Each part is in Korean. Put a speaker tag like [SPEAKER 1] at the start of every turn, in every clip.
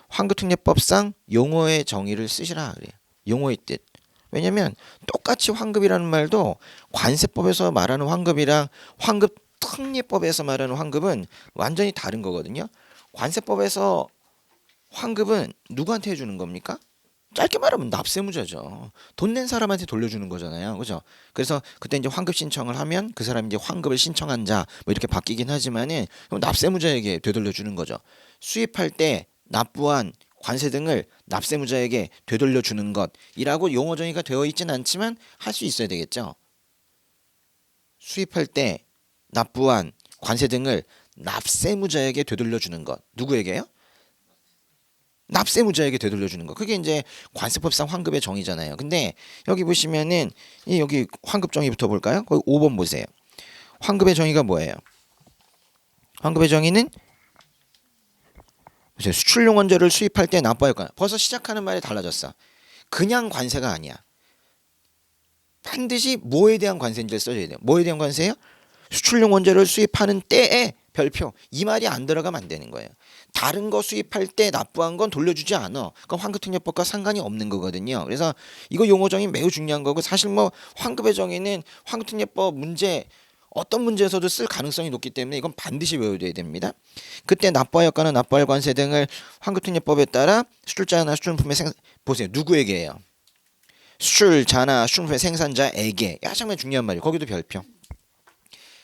[SPEAKER 1] 환급특례법상 용어의 정의를 쓰시라 그래요. 용어의 뜻. 왜냐면 똑같이 환급이라는 말도 관세법에서 말하는 환급이랑 환급특례법에서 말하는 환급은 완전히 다른 거거든요. 관세법에서 환급은 누구한테 해주는 겁니까? 짧게 말하면 납세무자죠. 돈 낸 사람한테 돌려주는 거잖아요. 그죠? 그래서 그때 이제 환급 신청을 하면 그 사람이 이제 환급을 신청한 자 뭐 이렇게 바뀌긴 하지만은 그럼 납세무자에게 되돌려주는 거죠. 수입할 때 납부한 관세 등을 납세무자에게 되돌려주는 것이라고 용어 정의가 되어 있진 않지만 할 수 있어야 되겠죠. 수입할 때 납부한 관세 등을 납세무자에게 되돌려주는 것. 누구에게요? 납세무자에게 되돌려주는 거. 그게 이제 관세법상 환급의 정의잖아요. 근데 여기 보시면은 여기 환급 정의부터 볼까요? 거기 5번 보세요. 환급의 정의가 뭐예요? 환급의 정의는 보세요. 수출용 원재료를 수입할 때 납부할 거야. 벌써 시작하는 말이 달라졌어. 그냥 관세가 아니야. 반드시 뭐에 대한 관세인지를 써줘야 돼요. 뭐에 대한 관세예요? 수출용 원재료를 수입하는 때에 별표 이 말이 안 들어가면 안 되는 거예요. 다른 거 수입할 때 납부한 건 돌려주지 않아. 그건 환급특례법과 상관이 없는 거거든요. 그래서 이거 용어 정의 매우 중요한 거고 사실 뭐 환급의 정의는 환급특례법 문제 어떤 문제에서도 쓸 가능성이 높기 때문에 이건 반드시 외워둬야 됩니다. 그때 납부할 여가나 납부할 관세 등을 환급특례법에 따라 수출자나 수출품의 보세요. 누구에게예요? 수출자나 수출품의 생산자에게. 정말 중요한 말이에요. 거기도 별표.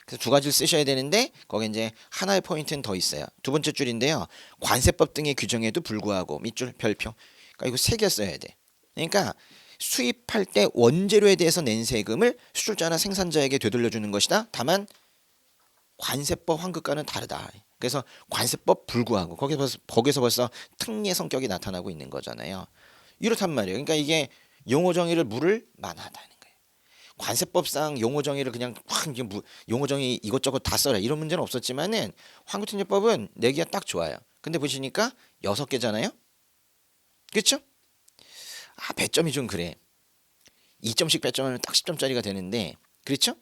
[SPEAKER 1] 그래서 두 가지를 쓰셔야 되는데 거기 이제 하나의 포인트는 더 있어요. 두 번째 줄인데요. 관세법 등의 규정에도 불구하고 밑줄 별표. 그러니까 이거 세 개 써야 돼. 그러니까 수입할 때 원재료에 대해서 낸 세금을 수출자나 생산자에게 되돌려주는 것이다. 다만 관세법 환급과는 다르다. 그래서 관세법 불구하고 거기서 벌써 특례 성격이 나타나고 있는 거잖아요. 이렇단 말이에요. 그러니까 이게 용어 정의를 물을 만하다는 거예요. 관세법상 용어 정의를 그냥 확 용어 정의 이것저것 다 써라 이런 문제는 없었지만은 환급특례법은 내기가 딱 좋아요. 근데 보시니까 6개잖아요. 그렇죠? 배점이 좀 그래. 2점씩 배점하면 딱 10점짜리가 되는데 그렇죠?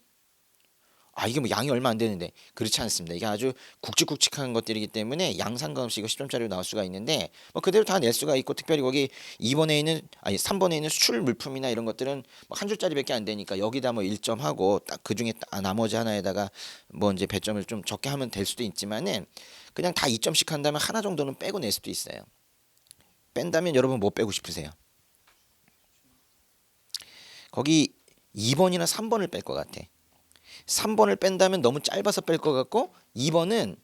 [SPEAKER 1] 이게 뭐 양이 얼마 안 되는데 그렇지 않습니다. 이게 아주 굵직굵직한 것들이기 때문에 양 상관없이 이거 10점짜리로 나올 수가 있는데 뭐 그대로 다 낼 수가 있고 특별히 거기 3번에 있는 수출 물품이나 이런 것들은 뭐 한 줄짜리밖에 안 되니까 여기다 뭐 1점 하고 딱 그중에 나머지 하나에다가 뭐 이제 배점을 좀 적게 하면 될 수도 있지만은 그냥 다 2점씩 한다면 하나 정도는 빼고 낼 수도 있어요. 뺀다면 여러분 뭐 빼고 싶으세요? 거기 2번이나 3번을 뺄 것 같아. 3번을 뺀다면 너무 짧아서 뺄 것 같고 2번은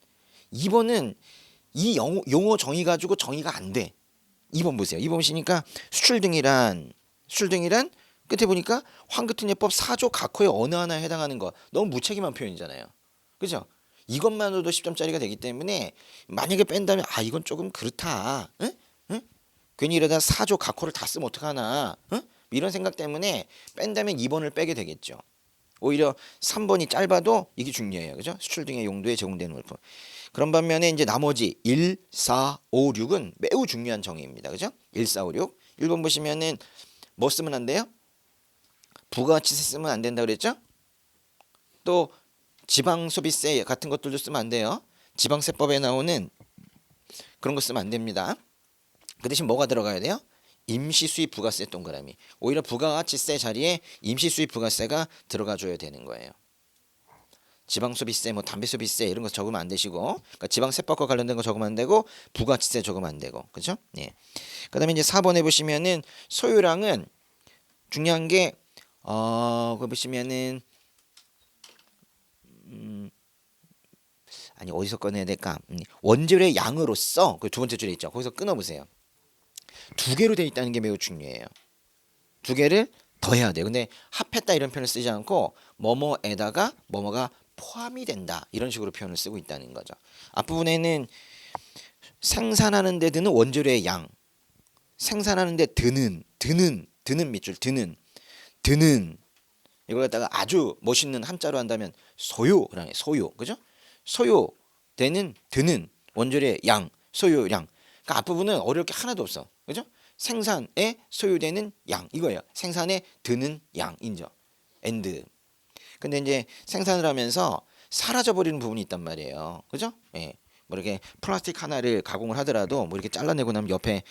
[SPEAKER 1] 이 용어 정의 가지고 정의가 안 돼. 2번 보세요. 2번 보시니까 수출 등이란 끝에 보니까 환급특례법 4조 각호의 어느 하나에 해당하는 거 너무 무책임한 표현이잖아요. 그죠? 이것만으로도 10점짜리가 되기 때문에 만약에 뺀다면 이건 조금 그렇다. 응? 응? 괜히 이러다 4조 각호를 다 쓰면 어떡하나. 응? 이런 생각 때문에 뺀다면 2번을 빼게 되겠죠. 오히려 3번이 짧아도 이게 중요해요. 그죠? 수출 등의 용도에 제공되는 물품. 그런 반면에 이제 나머지 1, 4, 5, 6은 매우 중요한 정의입니다. 그죠? 1, 4, 5, 6. 1번 보시면은 뭐 쓰면 안 돼요? 부가가치세 쓰면 안 된다 그랬죠? 또 지방소비세 같은 것들도 쓰면 안 돼요. 지방세법에 나오는 그런 거 쓰면 안 됩니다. 그 대신 뭐가 들어가야 돼요? 임시수입 부가세 동그라미. 오히려 부가가치세 자리에 임시수입 부가세가 들어가 줘야 되는 거예요. 지방소비세, 뭐 담배소비세 이런 거 적으면 안 되시고, 그러니까 지방세법과 관련된 거 적으면 안 되고, 부가치세 적으면 안 되고, 그렇죠? 예. 그다음에 이제 4번에 보시면은 소유량은 중요한 게 그 보시면은 아니 어디서 꺼내야 될까? 원재료의 양으로서 그 두 번째 줄에 있죠. 거기서 끊어보세요. 두 개로 돼 있다는 게 매우 중요해요. 두 개를 더해야 돼요. 근데 합했다 이런 표현을 쓰지 않고 뭐뭐에다가 뭐뭐가 포함이 된다 이런 식으로 표현을 쓰고 있다는 거죠. 앞부분에는 생산하는 데 드는 원재료의 양, 생산하는 데 드는 밑줄 드는 이걸 갖다가 아주 멋있는 한자로 한다면 소요라는 소요, 그죠? 소요되는 드는 원재료의 양, 소요량. 그러니까 앞부분은 어려울 게 하나도 없어, 그죠? 생산에 소요되는 양 이거예요. 생산에 드는 양인죠. 엔드. 근데 이제 생산을 하면서 사라져 버리는 부분이 있단 말이에요. 그죠? 예. 뭐 이렇게 플라스틱 하나를 가공을 하더라도 뭐 이렇게 잘라내고 나면 옆에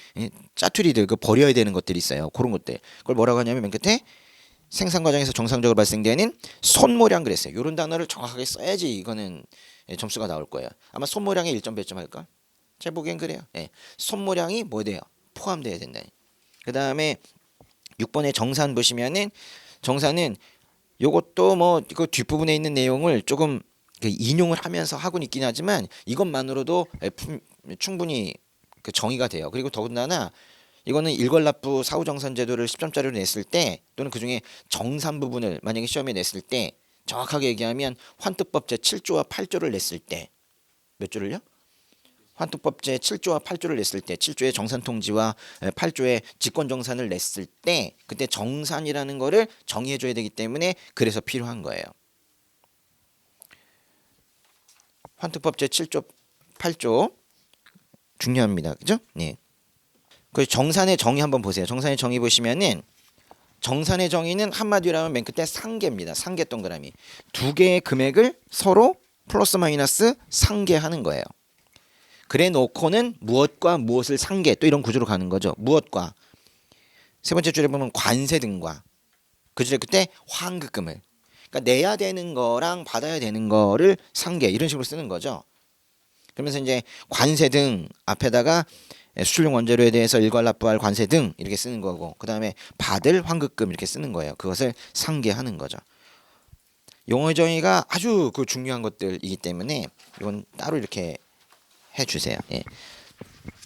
[SPEAKER 1] 짜투리들 그 버려야 되는 것들이 있어요. 그런 것들. 그걸 뭐라고 하냐면 맨 끝에 생산 과정에서 정상적으로 발생되는 손모량 그랬어요. 이런 단어를 정확하게 써야지 이거는 점수가 나올 거예요. 아마 손모량에 1점 몇 점 할까? 제 보기엔 그래요. 예. 손모량이 뭐 돼요? 포함돼야 된다. 그 다음에 6번의 정산 보시면은 정산은 요것도 뭐 그 뒷부분에 있는 내용을 조금 인용을 하면서 하고는 있긴 하지만 이것만으로도 충분히 그 정의가 돼요. 그리고 더군다나 이거는 일괄납부 사후정산 제도를 10점짜리로 냈을 때 또는 그중에 정산 부분을 만약에 시험에 냈을 때 정확하게 얘기하면 환특법 제7조와 8조를 냈을 때 몇 조를요? 환특법 제7조와 8조를 냈을 때 7조의 정산통지와 8조의 직권정산을 냈을 때 그때 정산이라는 거를 정의해줘야 되기 때문에 그래서 필요한 거예요. 환특법 제7조 8조 중요합니다. 그죠? 네. 그 정산의 정의 한번 보세요. 정산의 정의 보시면은 정산의 정의는 한마디로 하면 맨 끝에 상계입니다. 상계 동그라미. 두 개의 금액을 서로 플러스 마이너스 상계하는 거예요. 그래 놓고는 무엇과 무엇을 상계 또 이런 구조로 가는 거죠. 무엇과 세 번째 줄에 보면 관세 등과 그 줄에 그때 환급금을 그러니까 내야 되는 거랑 받아야 되는 거를 상계 이런 식으로 쓰는 거죠. 그러면서 이제 관세 등 앞에다가 수출용 원재료에 대해서 일괄납부할 관세 등 이렇게 쓰는 거고 그 다음에 받을 환급금 이렇게 쓰는 거예요. 그것을 상계하는 거죠. 용어의 정의가 아주 그 중요한 것들이기 때문에 이건 따로 이렇게 해주세요. 예.